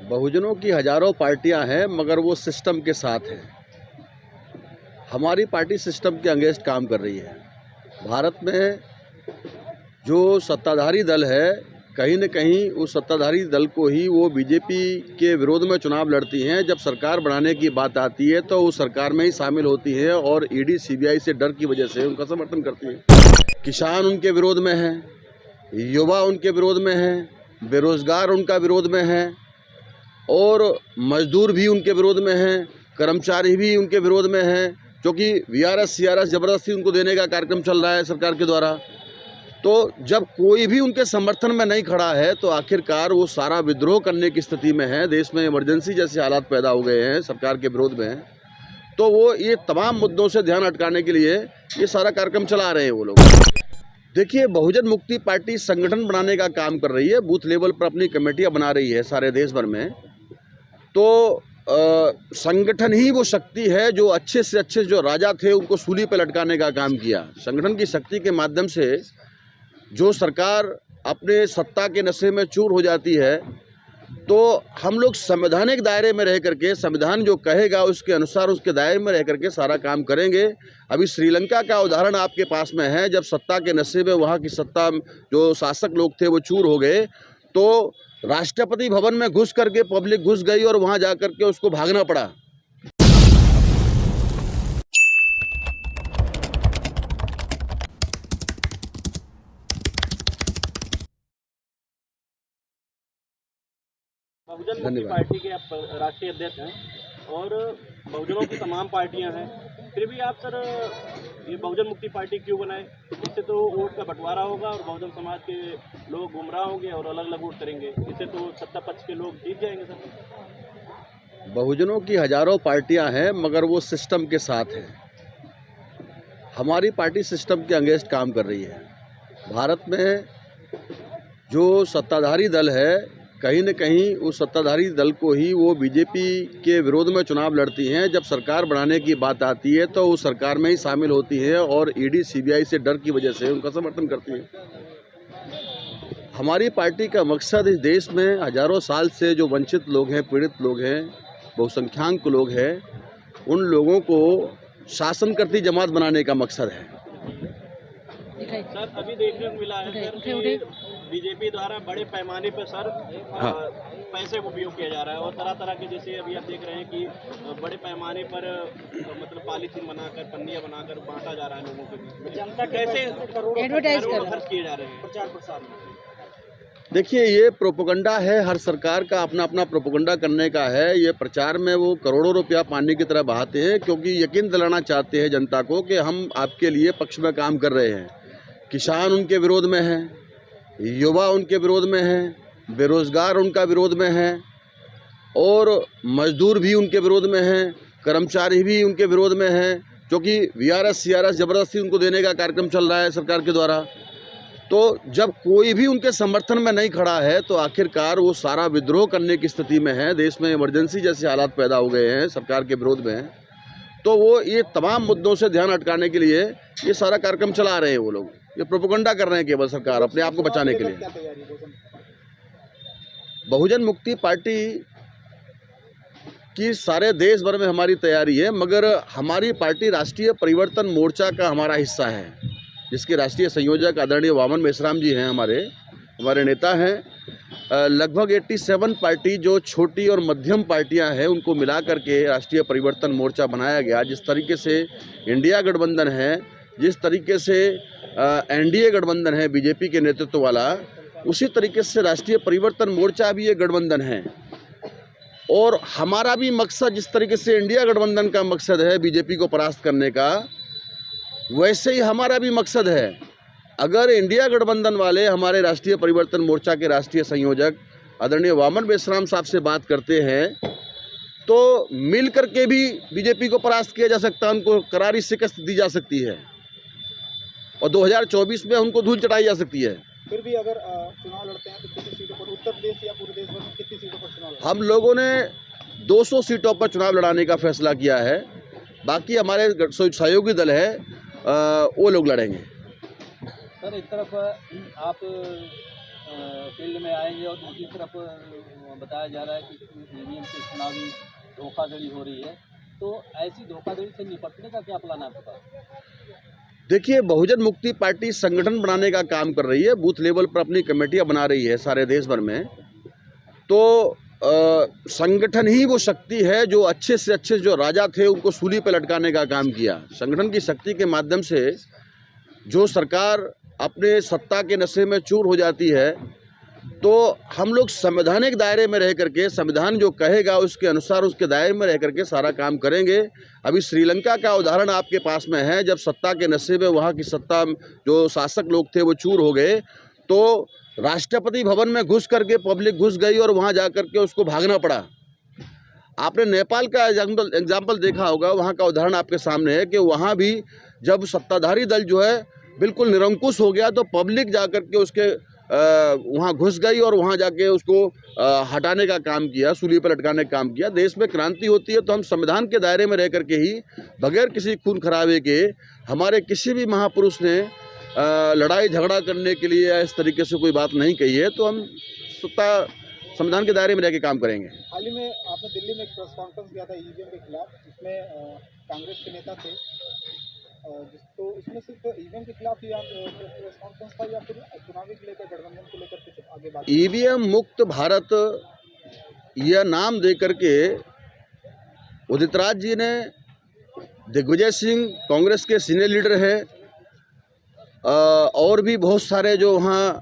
बहुजनों की हजारों पार्टियां हैं मगर वो सिस्टम के साथ हैं। हमारी पार्टी सिस्टम के अगेंस्ट काम कर रही है। भारत में जो सत्ताधारी दल है, कहीं न कहीं उस सत्ताधारी दल को ही वो बीजेपी के विरोध में चुनाव लड़ती हैं। जब सरकार बनाने की बात आती है तो वो सरकार में ही शामिल होती हैं और ईडी सीबीआई से डर की वजह से उनका समर्थन करती है। किसान उनके विरोध में हैं, युवा उनके विरोध में हैं, बेरोजगार उनका विरोध में हैं और मजदूर भी उनके विरोध में हैं, कर्मचारी भी उनके विरोध में हैं, क्योंकि वीआरएस सीआरएस ज़बरदस्ती उनको देने का कार्यक्रम चल रहा है सरकार के द्वारा। तो जब कोई भी उनके समर्थन में नहीं खड़ा है तो आखिरकार वो सारा विद्रोह करने की स्थिति में है। देश में इमरजेंसी जैसे हालात पैदा हो गए हैं, सरकार के विरोध में, तो वो ये तमाम मुद्दों से ध्यान हटकाने के लिए ये सारा कार्यक्रम चला रहे हैं वो लोग। देखिए, बहुजन मुक्ति पार्टी संगठन बनाने का काम कर रही है, बूथ लेवल पर अपनी कमेटियाँ बना रही है सारे देश भर में। तो संगठन ही वो शक्ति है जो अच्छे से अच्छे जो राजा थे उनको सूली पर लटकाने का काम किया। संगठन की शक्ति के माध्यम से जो सरकार अपने सत्ता के नशे में चूर हो जाती है, तो हम लोग संवैधानिक दायरे में रह करके, संविधान जो कहेगा उसके अनुसार उसके दायरे में रह करके सारा काम करेंगे। अभी श्रीलंका का उदाहरण आपके पास में है। जब सत्ता के नशे में वहाँ की सत्ता जो शासक लोग थे वो चूर हो गए, तो राष्ट्रपति भवन में घुस करके पब्लिक घुस गई और वहाँ जा करके उसको भागना पड़ा। बहुजन मुक्ति पार्टी के आप राष्ट्रीय अध्यक्ष हैं और बहुजनों की तमाम पार्टियां हैं, फिर भी आप सर ये बहुजन मुक्ति पार्टी क्यों बनाए? इससे तो वोट का बंटवारा होगा और बहुजन समाज के लोग गुमराह होंगे और अलग अलग वोट करेंगे। इससे तो सत्ता पक्ष के लोग जीत जाएंगे सर। बहुजनों की हजारों पार्टियां हैं मगर वो सिस्टम के साथ हैं। हमारी पार्टी सिस्टम के अगेंस्ट काम कर रही है। भारत में जो सत्ताधारी दल है, कहीं न कहीं उस सत्ताधारी दल को ही वो बीजेपी के विरोध में चुनाव लड़ती हैं। जब सरकार बनाने की बात आती है तो वो सरकार में ही शामिल होती हैं और ईडी सीबीआई से डर की वजह से उनका समर्थन करती हैं। हमारी पार्टी का मकसद इस देश में हजारों साल से जो वंचित लोग हैं, पीड़ित लोग हैं, बहुसंख्याक लोग हैं, उन लोगों को शासन करती जमात बनाने का मकसद है। सर, अभी देखने को मिला है सर कि बीजेपी द्वारा बड़े पैमाने पर सर पैसे का उपयोग किया जा रहा है और तरह तरह के, जैसे अभी आप देख रहे हैं कि बड़े पैमाने पर मतलब पॉलीथीन बनाकर, पन्नियां बनाकर बांटा जा रहा है लोगों के बीच। जनता कैसे करोड़ों खर्च किए जा रहे हैं प्रचार प्रसार में? देखिए, ये प्रोपेगेंडा है, हर सरकार का अपना अपना प्रोपेगेंडा करने का है। ये प्रचार में वो करोड़ों रुपया पानी की तरह बहाते हैं क्योंकि यकीन दिलाना चाहते हैं जनता को कि हम आपके लिए पक्ष में काम कर रहे हैं। किसान उनके विरोध में हैं, युवा उनके विरोध में हैं, बेरोजगार उनका विरोध में हैं और मजदूर भी उनके विरोध में हैं, कर्मचारी भी उनके विरोध में हैं, क्योंकि वीआरएस सीआरएस ज़बरदस्ती उनको देने का कार्यक्रम चल रहा है सरकार के द्वारा। तो जब कोई भी उनके समर्थन में नहीं खड़ा है तो आखिरकार वो सारा विद्रोह करने की स्थिति में है। देश में इमरजेंसी जैसे हालात पैदा हो गए हैं, सरकार के विरोध में, तो वो ये तमाम मुद्दों से ध्यान हटकाने के लिए ये सारा कार्यक्रम चला रहे हैं वो लोग। ये प्रोपेगेंडा कर रहे हैं केवल सरकार अपने आप को बचाने के लिए। बहुजन मुक्ति पार्टी की सारे देश भर में हमारी तैयारी है, मगर हमारी पार्टी राष्ट्रीय परिवर्तन मोर्चा का हमारा हिस्सा है, जिसके राष्ट्रीय संयोजक आदरणीय वामन मेश्राम जी हैं, हमारे नेता हैं। लगभग 87 पार्टी जो छोटी और मध्यम पार्टियां हैं उनको मिला करके राष्ट्रीय परिवर्तन मोर्चा बनाया गया। जिस तरीके से इंडिया गठबंधन है, जिस तरीके से एनडीए गठबंधन है बीजेपी के नेतृत्व वाला, उसी तरीके से राष्ट्रीय परिवर्तन मोर्चा भी एक गठबंधन है। और हमारा भी मकसद, जिस तरीके से इंडिया गठबंधन का मकसद है बीजेपी को परास्त करने का, वैसे ही हमारा भी मकसद है। अगर इंडिया गठबंधन वाले हमारे राष्ट्रीय परिवर्तन मोर्चा के राष्ट्रीय संयोजक आदरणीय वामन मेश्राम साहब से बात करते हैं तो मिल करके भी बीजेपी को परास्त किया जा सकता है, उनको करारी शिकस्त दी जा सकती है और 2024 में उनको धूल चटाई जा सकती है। फिर भी अगर चुनाव लड़ते हैं तो कितनी सीटों पर, उत्तर प्रदेश या पूरे देश भर में कितनी सीटों पर चुनाव? हम लोगों ने 200 सीटों पर चुनाव लड़ाने का फैसला किया है। बाकी हमारे सहयोगी दल है वो लोग लड़ेंगे। सर, एक तरफ आप फील्ड में आएंगे और दूसरी तरफ बताया जा रहा है कि ईवीएम से चुनावी धोखाधड़ी हो रही है, तो ऐसी धोखाधड़ी से निपटने का क्या प्लान है आपका? देखिए, बहुजन मुक्ति पार्टी संगठन बनाने का काम कर रही है, बूथ लेवल पर अपनी कमेटियां बना रही है सारे देश भर में। तो संगठन ही वो शक्ति है जो अच्छे से अच्छे जो राजा थे उनको सूली पे लटकाने का काम किया। संगठन की शक्ति के माध्यम से जो सरकार अपने सत्ता के नशे में चूर हो जाती है, तो हम लोग संवैधानिक दायरे में रह करके, संविधान जो कहेगा उसके अनुसार उसके दायरे में रह करके सारा काम करेंगे। अभी श्रीलंका का उदाहरण आपके पास में है, जब सत्ता के नशे में वहाँ की सत्ता जो शासक लोग थे वो चूर हो गए, तो राष्ट्रपति भवन में घुस करके पब्लिक घुस गई और वहाँ जा करके उसको भागना पड़ा। आपने नेपाल का एग्जाम्पल देखा होगा, वहाँ का उदाहरण आपके सामने है कि वहाँ भी जब सत्ताधारी दल जो है बिल्कुल निरंकुश हो गया, तो पब्लिक जा करके उसके वहाँ घुस गई और वहाँ जाके उसको हटाने का काम किया, सूली पर लटकाने का काम किया। देश में क्रांति होती है तो हम संविधान के दायरे में रह करके ही, बगैर किसी खून खराबे के, हमारे किसी भी महापुरुष ने लड़ाई झगड़ा करने के लिए इस तरीके से कोई बात नहीं कही है, तो हम सत्ता संविधान के दायरे में रह के काम करेंगे। हाल ही में आपने दिल्ली में एक प्रेस कॉन्फ्रेंस किया था ईवीएम के खिलाफ, जिसमें कांग्रेस के नेता थे, तो इसमें सिर्फ ईवीएम के खिलाफ ही प्रेस कॉन्फ्रेंस था या फिर चुनावी को लेकर, गठबंधन को लेकर कुछ आगे बात? ईवीएम मुक्त भारत यह नाम दे करके उदित राज जी ने, दिग्विजय सिंह कांग्रेस के सीनियर लीडर है, और भी बहुत सारे जो वहाँ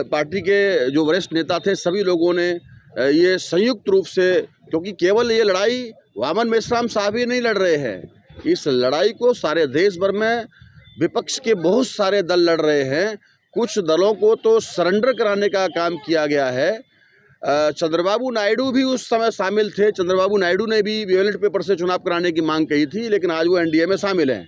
पार्टी के जो वरिष्ठ नेता थे, सभी लोगों ने ये संयुक्त रूप से, क्योंकि केवल ये लड़ाई वामन मेश्राम साहब ही नहीं लड़ रहे हैं, इस लड़ाई को सारे देश भर में विपक्ष के बहुत सारे दल लड़ रहे हैं। कुछ दलों को तो सरेंडर कराने का काम किया गया है। चंद्रबाबू नायडू भी उस समय शामिल थे। चंद्रबाबू नायडू ने भी बैलेट पेपर से चुनाव कराने की मांग कही थी, लेकिन आज वो एनडीए में शामिल हैं,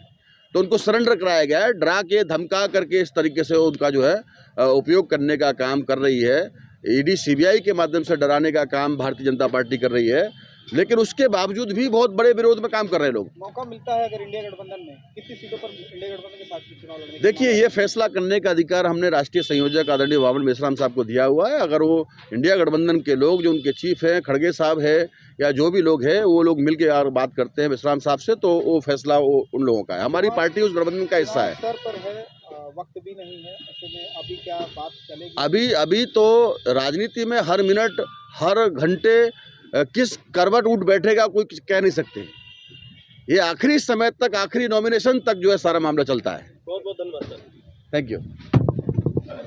तो उनको सरेंडर कराया गया है। डरा के, धमका करके इस तरीके से उनका जो है उपयोग करने का काम कर रही है। ईडी सीबीआई के माध्यम से डराने का काम भारतीय जनता पार्टी कर रही है, लेकिन उसके बावजूद भी बहुत बड़े विरोध में काम कर रहे हैं लोग। मौका मिलता है अगर इंडिया गठबंधन में, कितनी सीटों पर इंडिया गठबंधन के साथ चुनाव लड़ने? देखिए, ये फैसला करने का अधिकार हमने राष्ट्रीय संयोजक आदरणीय वामन मेश्राम साहब को दिया हुआ है। अगर वो इंडिया गठबंधन के लोग, जो उनके चीफ हैं, खड़गे साहब है या जो भी लोग हैं, वो लोग मिलकर यार बात करते हैं मेश्राम साहब से, तो वो फैसला वो उन लोगों का है। हमारी पार्टी उस गठबंधन का हिस्सा है। सर पर है, वक्त भी नहीं है, ऐसे में अभी क्या बात चलेगी? अभी तो राजनीति में हर मिनट, हर घंटे किस करवट उठ बैठेगा कोई कह नहीं सकते। ये आखिरी समय तक, आखिरी नॉमिनेशन तक जो है सारा मामला चलता है। बहुत बहुत धन्यवाद सर। Thank you.